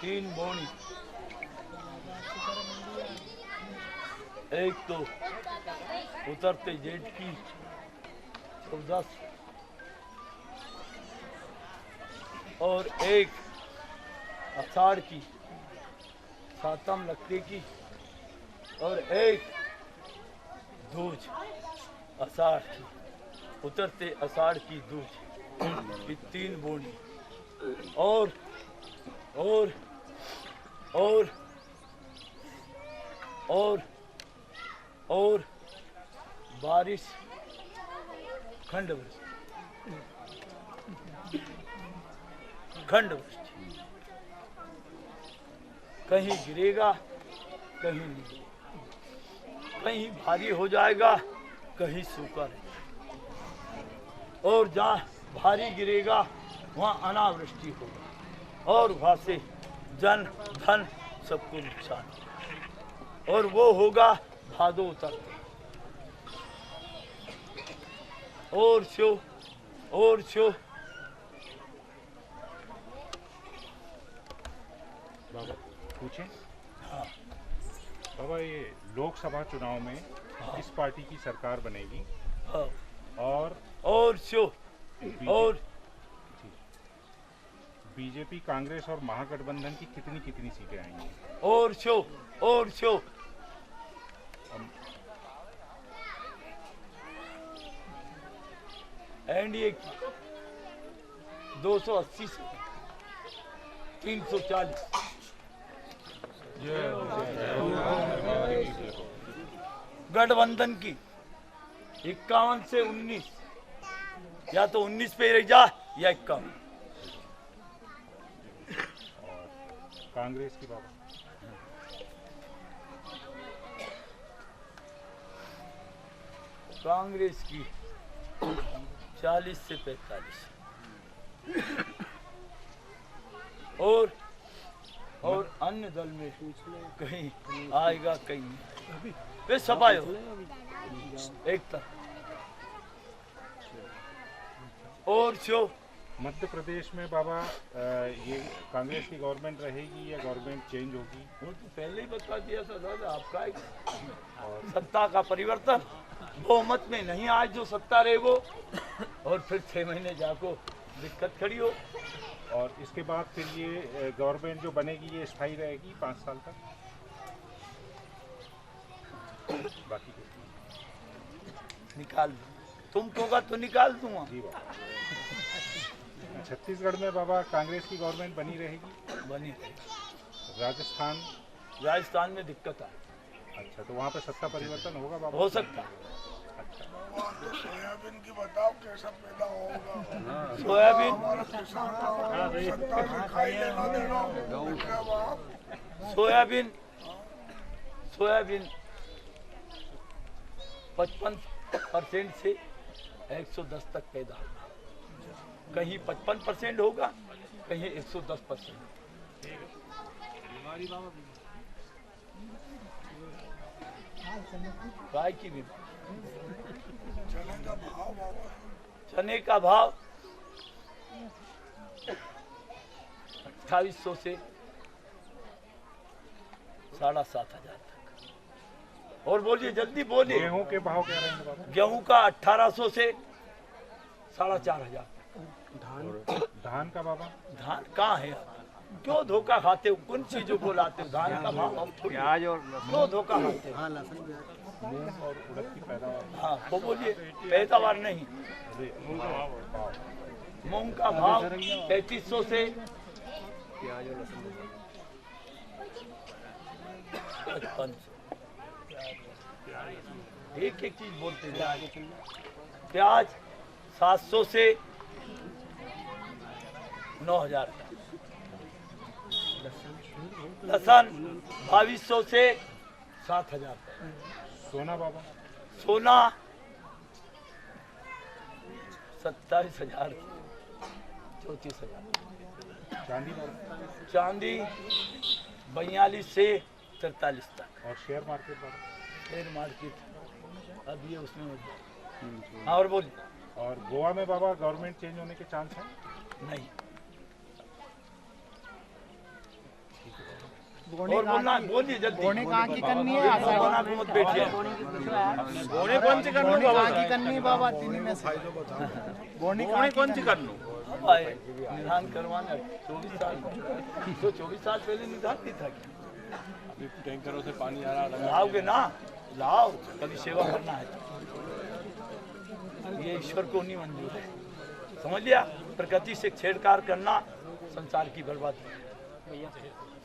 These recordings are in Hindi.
3 बोनी, एक तो उतरते जेठ की 14 और एक आषाढ़ की 7 लगते की और एक दूज आषाढ़ की उतरते आषाढ़ की दूज की 3 बोनी और और और और और बारिश खंड वृष्टि कहीं गिरेगा कहीं नहीं, कहीं भारी हो जाएगा कहीं सूखा रहेगा और जहाँ भारी गिरेगा वहाँ अनावृष्टि होगा और वहाँ से जन धन सबको नुकसान होगा और वो होगा भादो उतरते और शो बाबा पूछें? हाँ बाबा ये लोकसभा चुनाव में किस पार्टी की सरकार बनेगी? हाँ और शो और बीजेपी, कांग्रेस और महागठबंधन की कितनी सीटें आएंगी? और शो एनडीए की 280 से 340, गठबंधन की 51 से 19, या तो 19 पे रह जा या 51। कांग्रेस की बाबा? कांग्रेस की 40 से 45 और अन्य दल में कहीं आएगा कहीं नहीं, वे सफाई हो एक तरफ और शो। मध्य प्रदेश में बाबा ये कांग्रेस की गवर्नमेंट रहेगी या गवर्नमेंट चेंज होगी? वो तो पहले ही बता दिया था दादा, आपका और सत्ता का परिवर्तन बहुमत में नहीं, आज जो सत्ता रहे वो और फिर 6 महीने जाको दिक्कत खड़ी हो और इसके बाद फिर ये गवर्नमेंट जो बनेगी ये स्थायी रहेगी 5 साल तक? बाकी निकाल तुम कहोगा तो निकाल दूंगा। जी बाबा। छत्तीसगढ़ में बाबा कांग्रेस की गवर्नमेंट बनी रहेगी? बनी रहेगी। राजस्थान में दिक्कत आए। अच्छा, तो वहाँ पे सत्ता परिवर्तन होगा बाबा? हो सकता है। अच्छा, तो सोयाबीन की बताओ कैसा पैदा होगा? सोयाबीन सोयाबीन 55% से 110 तक पैदा होगा, कहीं 55% होगा कहीं 110%। गाय की भी चने का भाव 2800 से 7,500 तक। और बोलिए जल्दी बोलिए। गेहूं के भाव क्या रहेंगे बाबा? गेहूं का 1800 से 4,500 तक। धान का बाबा? धान कहाँ है? क्यों धोखा खाते हो? कुछ चीजों को लाते हो? धान का भाव हम थोड़ी प्याज और क्यों धोखा खाते हो? मूंग और उड़द की पैदावार? हाँ वो बोलिए, पैदावार नहीं। मूंग का भाव 3500 से प्याज और लहसुन 5500। एक चीज बोलते हैं। प्याज 700 से 9,000 तक। लहसुन 2200 से 7,000 तक। सोना बाबा? सोना 27,000 34,000। चांदी बाबा? चांदी 42 से 43 तक। और शेयर मार्केट बाबा? शेयर मार्केट अब ये उसमें हाँ और बोलिए। और गोवा में बाबा गवर्नमेंट चेंज होने के चांस हैं? नहीं, और बोलना, बोलिए जल्दी। घोड़े कहाँ की करनी है? आषाढ़ी बना के मत बैठिए। घोड़े कौन सी करनी? कहाँ की करनी है बाबा? तीन में से घोड़े कौन सी करनी? निधान करवाना 24 साल, तो 24 साल पहले निधान नहीं था क्या? टैंकरों से पानी आ रहा लाओगे ना, लाओ, कभी सेवा करना है। ये ईश्वर को नहीं मंजूर है, समझ लिया? प्रकृति से छेड़छाड़ करना संसार की बर्बादी,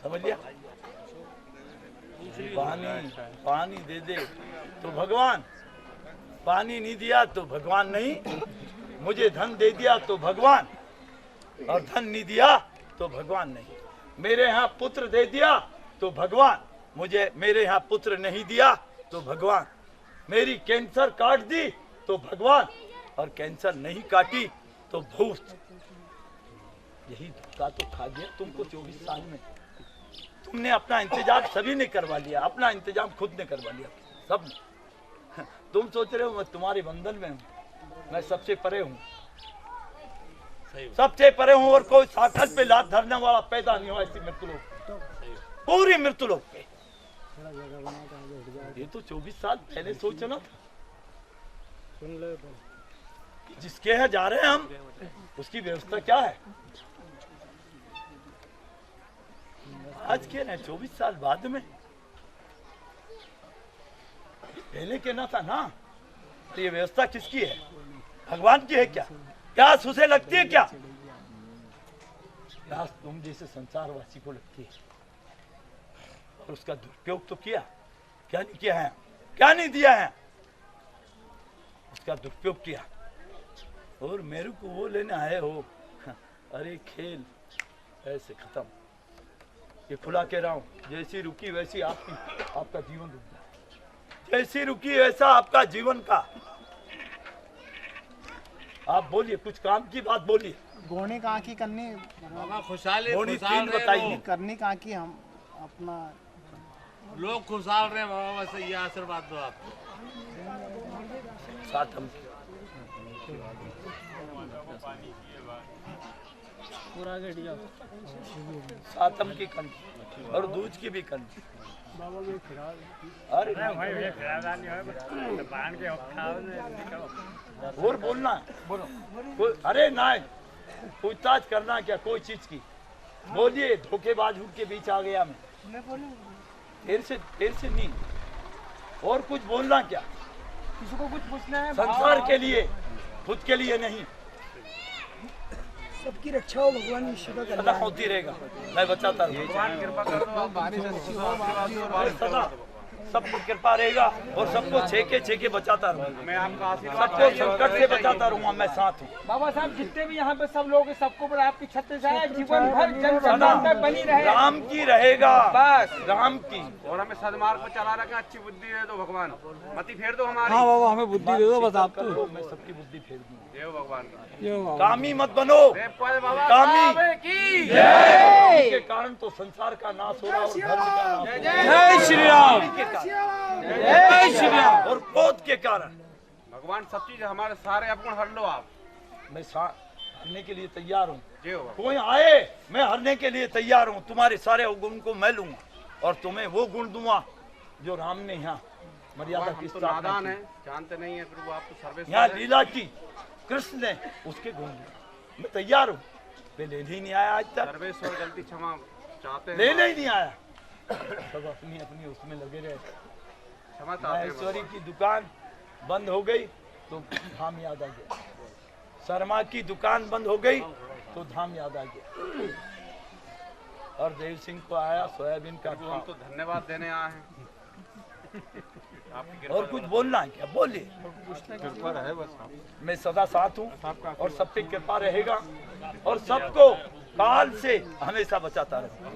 समझ लिया? पानी दे दे तो भगवान, पानी नहीं दिया तो भगवान नहीं। मुझे धन दे दिया तो भगवान, और धन नहीं दिया तो भगवान नहीं। मेरे यहाँ पुत्र दे दिया तो भगवान, मुझे मेरे यहाँ पुत्र नहीं दिया तो भगवान। मेरी कैंसर काट दी तो भगवान, और कैंसर नहीं काटी तो भूत। यही धोखा तो खा गया तुमको 24 साल में। तुमने अपना इंतजाम सभी ने करवा लिया, अपना इंतजाम खुद ने करवा लिया सब ने। तुम सोच रहे हो मैं तुम्हारे बंधन में हूँ, मैं सबसे परे हूँ, सबसे परे हूँ, और कोई साकल पे लात धरने वाला पैदा नहीं हुआ ऐसी मृत्युलोक, पूरी मृत्युलोक पे। ये तो 24 साल पहले सोचना था। जिसके यहाँ जा रहे हैं हम, उसकी व्यवस्था क्या है? आज के ना 24 साल बाद में, पहले के ना था ना। तो ये व्यवस्था किसकी है? भगवान की है क्या? प्यास उसे लगती है क्या? प्यास तुम जैसे संसारवासी को लगती है, और उसका दुरुपयोग तो किया, क्या नहीं किया है? क्या नहीं दिया है? उसका दुरुपयोग किया, और मेरे को वो लेने आए हो। अरे खेल ऐसे खत्म। ये खुला कह रहा हूँ, जैसी रुकी वैसी आपका जीवन रुक गया। जैसी रुकी वैसा आपका जीवन का। आप बोलिए, कुछ काम की बात बोलिए। घोड़े कहाँ की करनी? बाबा खुशहाल घोड़ी तीन बताइए। करनी कहाँ की? हम अपना लोग खुशहाल रहे बाबा, बस ये आशीर्वाद दो आप। सातम पूरा गढ़िया सातम की कंजी और दूध की भी कंजी। अरे और बोलना, बोलो। अरे ना पूछताछ करना क्या कोई चीज की? बोलिए। धोखेबाज के बीच आ गया मैं। देर से नहीं। और कुछ बोलना क्या? किसी को कुछ पूछना है? संसार के लिए, खुद के लिए नहीं। सबकी रक्षा हो भगवान, ईश्वर का सदा होती रहेगा, मैं बचाता रहूँ। भगवान कृपा कर दो, बारिश अच्छी हो, सदा सबको कृपा रहेगा, और सबको छेके बचाता रहूँगा। मैं आपका आशीर्वाद सबको संकट से बचाता रहूँगा, मैं साथ हूँ। बाबा साहब जितने भी यहाँ पे सब लोग हैं, सबको बड़ा आपकी छत्र छाया जीवन भर जन सदा में बनी रहे। राम की रहेगा, बस राम की। और हमें सदमार्ग पर चला रखा, अच्छी बुद्धि दे दो भगवान, मति फेर दो हमारी। हाँ बाबा हमें बुद्धि दे दो, बस आप तो। मैं सबकी बुद्धि फेर दूंगा। देव भगवान कामी मत बनो, बाबा कामी की जय। के कारण तो संसार का नाश हो रहा, और धर्म का नाश हो रहा। जय श्री राम, जय श्री राम। और क्रोध के कारण भगवान सब चीज हमारे सारे अपगुण हर लो आप। मैं हरने के लिए तैयार हूँ। जय हो कोई आए, मैं हरने के लिए तैयार हूँ। तुम्हारे सारे अवगुण को मैं लूंगा, और तुम्हें वो गुण दूंगा जो राम ने यहाँ मर्यादा की हम तो स्थापना नादान की। है, जानते नहीं है प्रभु, आप तो सर्वेश्वर यहाँ हैं। लीला की कृष्ण ने उसके गुण दिए। मैं तैयार हूँ। मैं लेने ही नहीं आया आज तक, सर्वेश्वर गलती क्षमा चाहते हैं, लेने ही नहीं आया। सब अपनी अपनी उसमें लगे रहे। क्षमा चाहते हैं महेश्वरी भगवान। की दुकान बंद हो गई तो धाम याद आ गया। शर्मा की दुकान बंद हो गई तो धाम याद आ गया। और देव सिंह को आया सोयाबीन का प्रभु हम तो धन्यवाद देने आए हैं। आपकी कृपा और कुछ बोलना है क्या? बोलिए। कृपा है बस आप। मैं सदा साथ हूँ, और सब पे कृपा रहेगा, और सबको काल से हमेशा बचाता रहूँगा।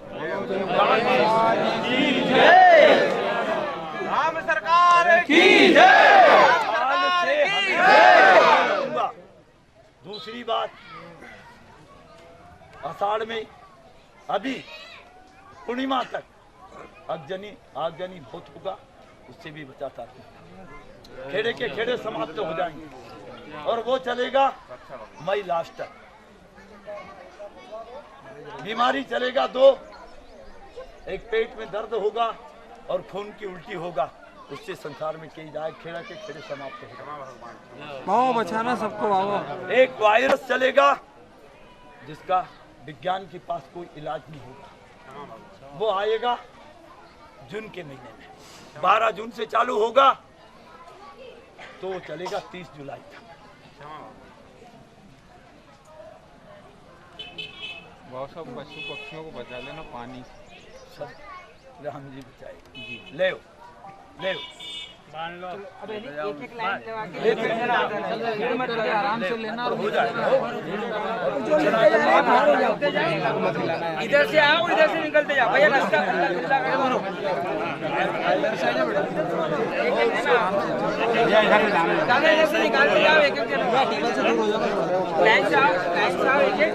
राम सरकार की काल से हमेशा रहूँगा। दूसरी बात, आषाढ़ में अभी पूर्णिमा तक आगजनी बहुत होगा, उससे भी बचाता रहूँगा। खेड़े के खेड़े समाप्त हो जाएंगे, और वो चलेगा मई लास्ट तक। बीमारी चलेगा 2 एक पेट में दर्द होगा और खून की उल्टी होगा, उससे संसार में कई जाए खेड़ा के खेड़े समाप्त होगा। बाबा बचाना सबको बाबा। एक वायरस चलेगा जिसका विज्ञान के पास कोई इलाज नहीं होगा, वो आएगा जून के महीने में, 12 जून से चालू होगा तो चलेगा 30 जुलाई तक। बहुत सब पशु पक्षियों को बचा लेना पानी सब राम जी बचाएगा। ले ले अब एक एक लाइन आराम से लेना हो जाएगा। इधर से आओ, इधर से निकलते जाओ भैया, रास्ता इधर से निकालते जाओ, एक एक लाइन से आओ, एक एक